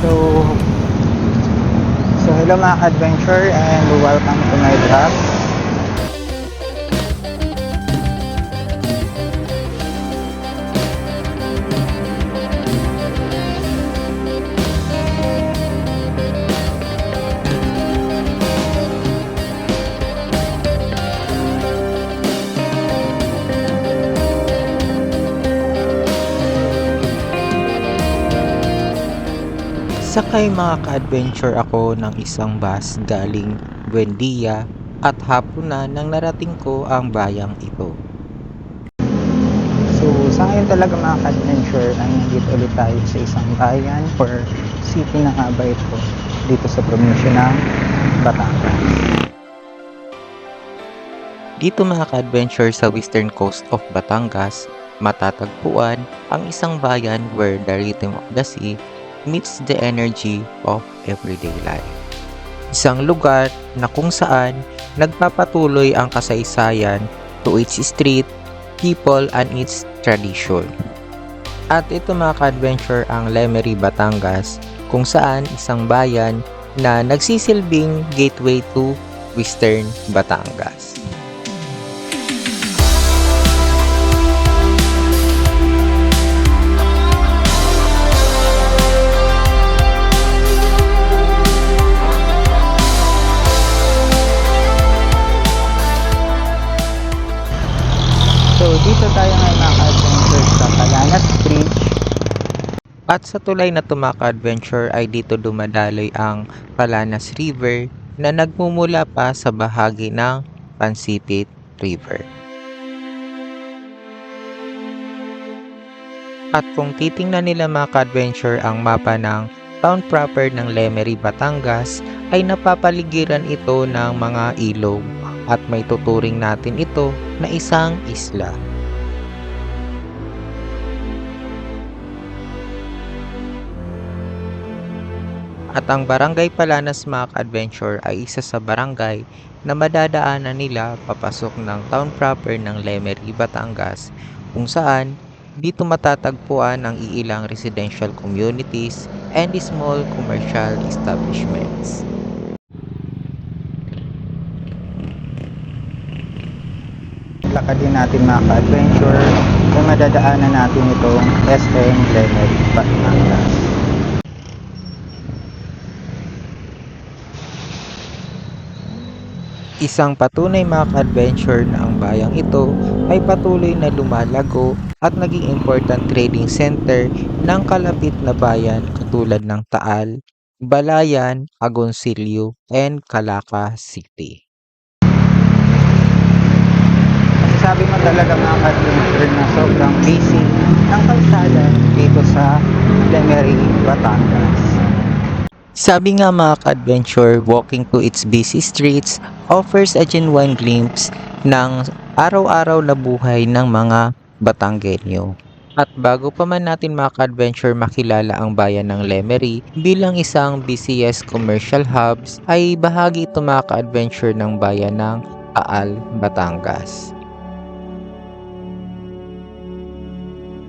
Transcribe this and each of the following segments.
So, hello mga adventure and welcome to my vlog. Sakay mga ka-adventure ako ng isang bus galing Buendia at hapon na nang narating ko ang bayang ito. So sa ngayon talaga mga ka-adventure ay nandito ulit tayo sa isang bayan or city na nga ba ito dito sa probinsya ng Batangas. Dito mga ka-adventure sa western coast of Batangas, matatagpuan ang isang bayan where the rhythm of the sea meets the energy of everyday life. Isang lugar na kung saan nagpapatuloy ang kasaysayan to its street, people, and its tradition. At ito mga ka-adventure ang Lemery, Batangas, kung saan isang bayan na nagsisilbing gateway to Western Batangas. So dito tayo ngayon mga ka-adventure sa Palanas Bridge. At sa tulay na ito mga ka-adventure ay dito dumadaloy ang Palanas River na nagmumula pa sa bahagi ng Pansipit River. At kung titingnan nila mga ka-adventure ang mapa ng town proper ng Lemery, Batangas ay napapaligiran ito ng mga ilog at may tuturing natin ito na isang isla. At ang Barangay Palanas mga ka-adventure ay isa sa barangay na madadaanan nila papasok ng town proper ng Lemery, Batangas kung saan dito matatagpuan ang iilang residential communities and small commercial establishments. Lakad din natin mga ka-adventure kung madadaanan natin itong SM Lemery, Batangas. Isang patunay mga ka-adventure na ang bayang ito ay patuloy na lumalago at naging important trading center ng kalapit na bayan katulad ng Taal, Balayan, Agoncillo, and Calaca City. Sabi mo talaga mga ka-adventure na sobrang busy ng kalsada dito sa Lemery, Batangas. Sabi nga mga ka-adventure, walking to its busy streets offers a genuine glimpse ng araw-araw na buhay ng mga Batanggenyo. At bago pa man natin mga ka-adventure makilala ang bayan ng Lemery bilang isang busiest commercial hubs, ay bahagi ito mga ka-adventure ng bayan ng Taal, Batangas.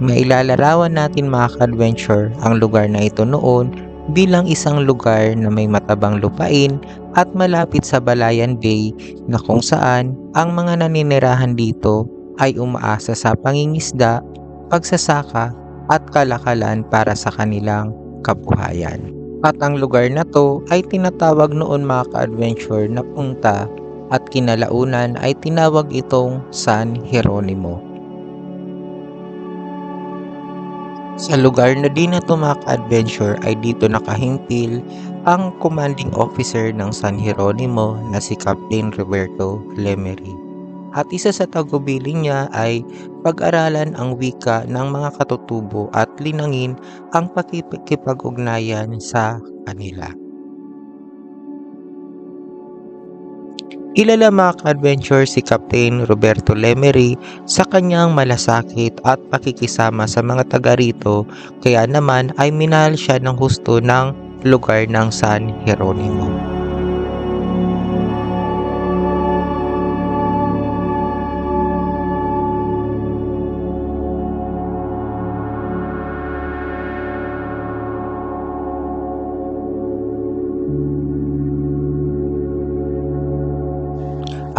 Mailalarawan natin mga ka-adventure ang lugar na ito noon bilang isang lugar na may matabang lupain at malapit sa Balayan Bay na kung saan ang mga naninirahan dito ay umaasa sa pangingisda, pagsasaka at kalakalan para sa kanilang kabuhayan. At ang lugar na to ay tinatawag noon mga ka-adventure na Punta at kinalaunan ay tinawag itong San Jeronimo. Sa lugar na din na mga ka-adventure ay dito nakahimpil ang commanding officer ng San Jeronimo na si Captain Roberto Lemery. At isa sa tagubilin niya ay pag-aralan ang wika ng mga katutubo at linangin ang pakikipag-ugnayan sa kanila. Kilala mga ka-adventure si Captain Roberto Lemery sa kanyang malasakit at pakikisama sa mga taga rito, kaya naman ay minahal siya ng husto ng lugar ng San Jeronimo.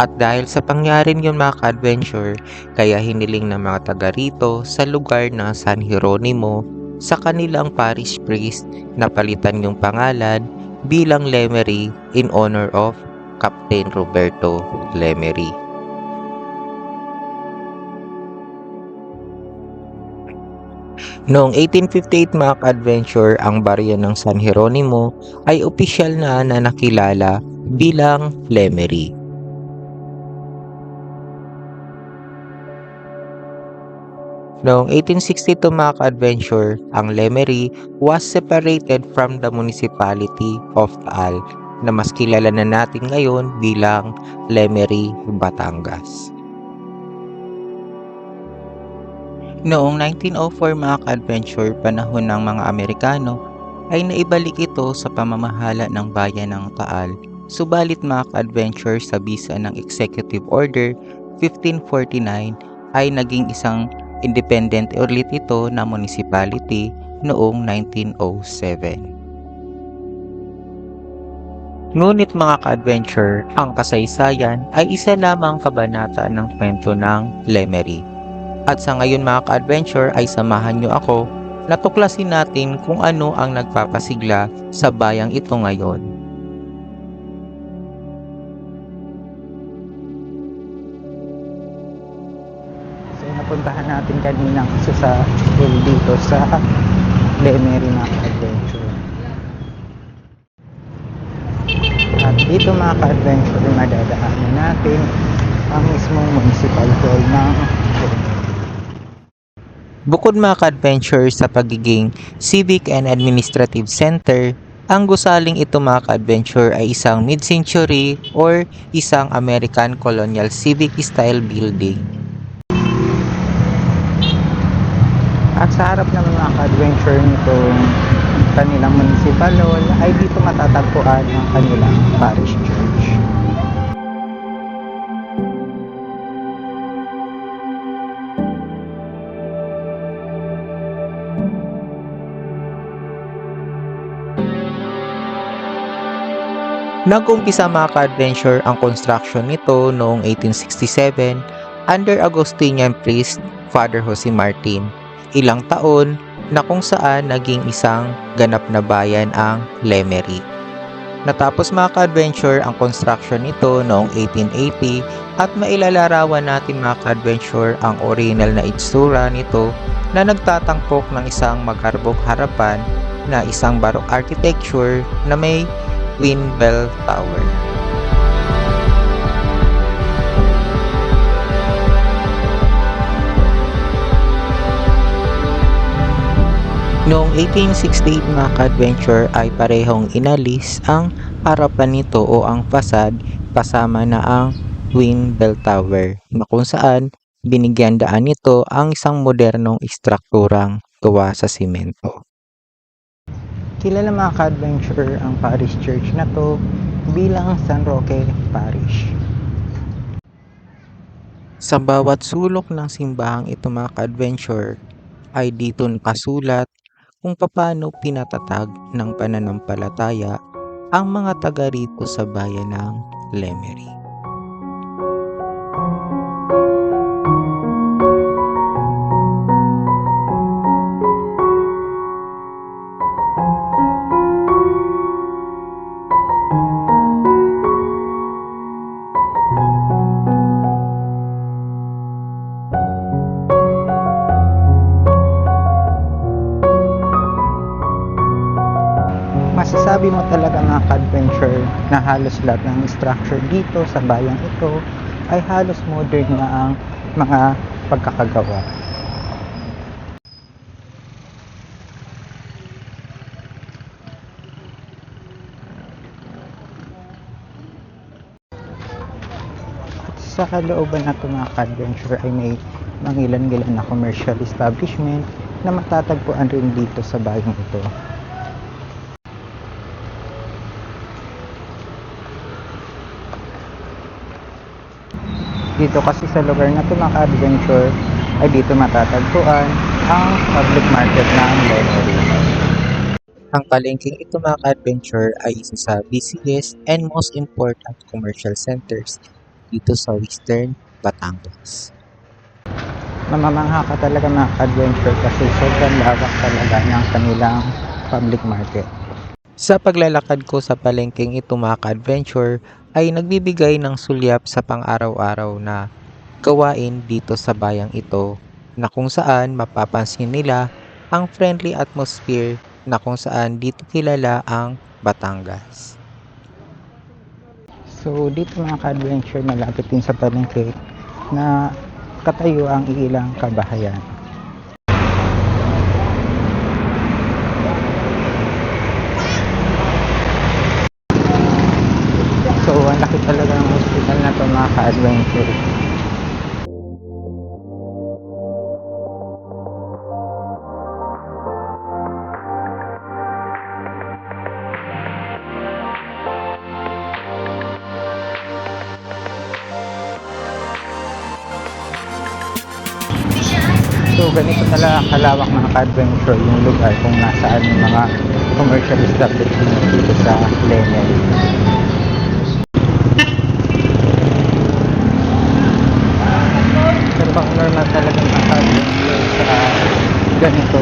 At dahil sa pangyaring yun mga ka-adventure, kaya hiniling ng mga taga rito sa lugar ng San Jeronimo sa kanilang parish priest na palitan yung pangalan bilang Lemery in honor of Captain Roberto Lemery. Noong 1858 mga ka-adventure, ang baryo ng San Jeronimo ay opisyal na nakilala bilang Lemery. Noong 1862 mga ka-adventure, ang Lemery was separated from the municipality of Taal na mas kilala na natin ngayon bilang Lemery, Batangas. Noong 1904 mga ka-adventure, panahon ng mga Amerikano, ay naibalik ito sa pamamahala ng bayan ng Taal. Subalit mga ka-adventure, sa bisa ng Executive Order 1549 ay naging isang independent ulit ito na municipality noong 1907. Ngunit mga ka-adventure, ang kasaysayan ay isa lamang kabanata ng kwento ng Lemery. At sa ngayon mga ka-adventure ay samahan nyo ako na tuklasin natin kung ano ang nagpapasigla sa bayang ito ngayon. So napuntahan natin kanina kasi sa school dito sa Lemery mga ka-adventure. At dito mga ka-adventure, madadaanan natin ang mismong municipal hall ng Lemery. Bukod mga ka-adventure sa pagiging civic and administrative center, ang gusaling ito mga ka-adventure ay isang mid-century or isang American colonial civic style building. At sa harap naman mga ka-adventure nitong kanilang municipal hall ay dito matatagpuan ang kanilang parish church. Nag-umpisa mga ka-adventure ang construction nito noong 1867 under Augustinian priest Father Jose Martin. Ilang taon na kung saan naging isang ganap na bayan ang Lemery. Natapos mga ka-adventure ang construction nito noong 1880 at mailalarawan natin mga ka-adventure ang original na itsura nito na nagtatangkok ng isang magarbong harapan na isang Baroque architecture na may Twin Bell Tower. Noong 1868 mga ka-adventure ay parehong inalis ang harapan nito o ang fasad kasama na ang Twin Bell Tower na kung saan binigyan daan nito ang isang modernong istrukturang gawa sa simento. Kilala mga ka-adventure ang parish church na to bilang San Roque Parish. Sa bawat sulok ng simbahang ito mga ka-adventure ay dito nakasulat kung paano pinatatag ng pananampalataya ang mga taga rito sa bayan ng Lemery. Masasabi mo talaga mga ka-adventure na halos lahat ng structure dito sa bayang ito ay halos modern na ang mga pagkakagawa. At sa kalooban na ito mga ka-adventure ay may mangilan-ngilan na commercial establishment na matatagpuan rin dito sa bayang ito. Dito kasi sa lugar na ito mga ka-adventure ay dito matatagpuan ang public market ng Lemery. Ang palengking ito mga ka-adventure ay isa sa busiest and most important commercial centers dito sa Western Batangas. Mamamangha ka talaga mga ka-adventure kasi sobrang lawak talaga ng kanilang public market. Sa paglalakad ko sa palengkeng ito mga ka-adventure ay nagbibigay ng sulyap sa pang-araw-araw na gawain dito sa bayang ito na kung saan mapapansin nila ang friendly atmosphere na kung saan dito kilala ang Batangas. So dito mga ka-adventure malapit din sa palengke na katayo ang ilang kabahayan. So ang laki talaga ng hospital na to mga ka-adventure. So ganito talaga kalawak mga ka-adventure yung lugar kung nasaan yung mga commercial establishment dito sa Lemery. Pero pang normal talaga mga ka-adventure sa ganito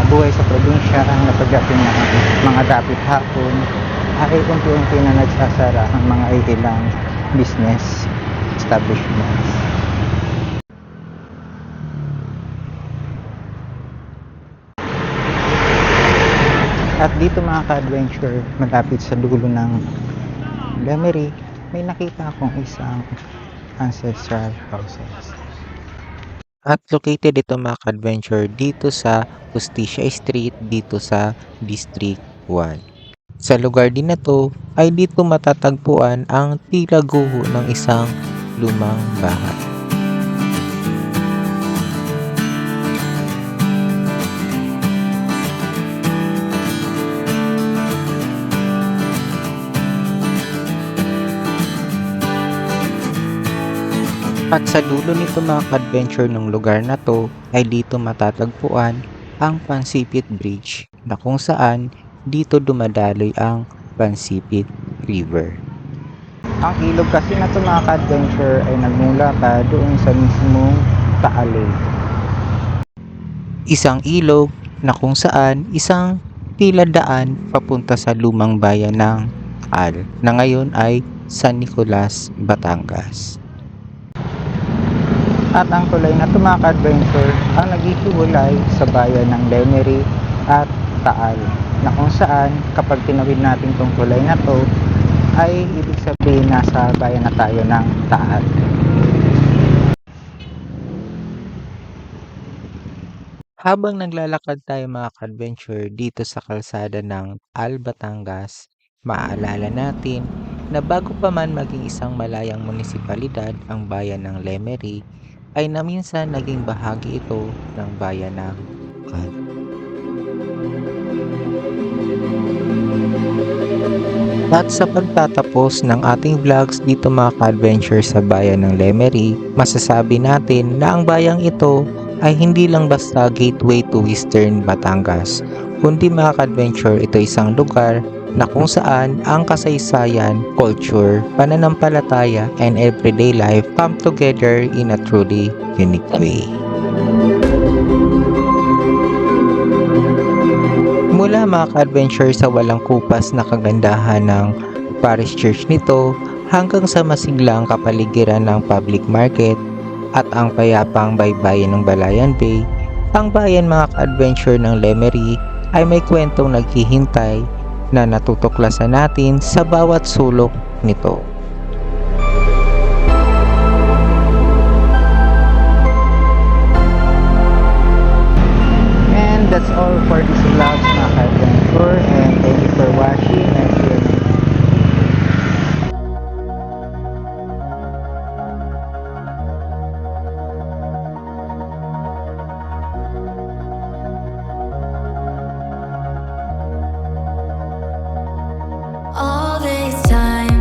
buhay sa probinsya na pagdating ng mga dapit hapon ay unti-unti na nagsasara ang mga ilang business establishments. At dito mga ka-adventure, malapit sa dulo ng Lemery, may nakita akong isang ancestral houses. At located ito mga ka-adventure dito sa Justicia Street dito sa District 1. Sa lugar din na to ay dito matatagpuan ang tila guho ng isang lumang bahay. At sa dulo nito mga ka-adventure ng lugar na to ay dito matatagpuan ang Pansipit Bridge na kung saan dito dumadaloy ang Pansipit River. Ang ilog kasi na ito mga ka-adventure ay nagmula pa doon sa mismong Taale. Isang ilog na kung saan isang tila daan papunta sa lumang bayan ng Al na ngayon ay San Nicolas, Batangas. At ang tulay na ito mga ka-adventure ang naghihiwalay sa bayan ng Lemery at Taal na kung saan kapag tinawid natin itong tulay na to ay ibig sabihin nasa bayan na tayo ng Taal. Habang naglalakad tayo mga ka-adventure dito sa kalsada ng Al Batangas, maaalala natin na bago pa man maging isang malayang munisipalidad ang bayan ng Lemery, ay naminsan naging bahagi ito ng bayan ng Al. At sa pagtatapos ng ating vlogs dito mga ka-adventure sa bayan ng Lemery, masasabi natin na ang bayang ito ay hindi lang basta gateway to Western Batangas, kundi mga ka-adventure ito isang lugar na kung saan ang kasaysayan, culture, pananampalataya, and everyday life come together in a truly unique way. Mula mga ka-adventure sa walang kupas na kagandahan ng parish church nito hanggang sa masiglang kapaligiran ng public market at ang payapang baybayin ng Balayan Bay, ang bayan mga ka-adventure ng Lemery ay may kwentong naghihintay na natutuklasan natin sa bawat sulok nito. And that's all for this vlog mga ka-adventure, and thank you for watching and see you next time. All this time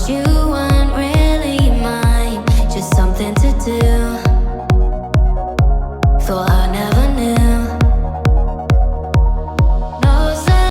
you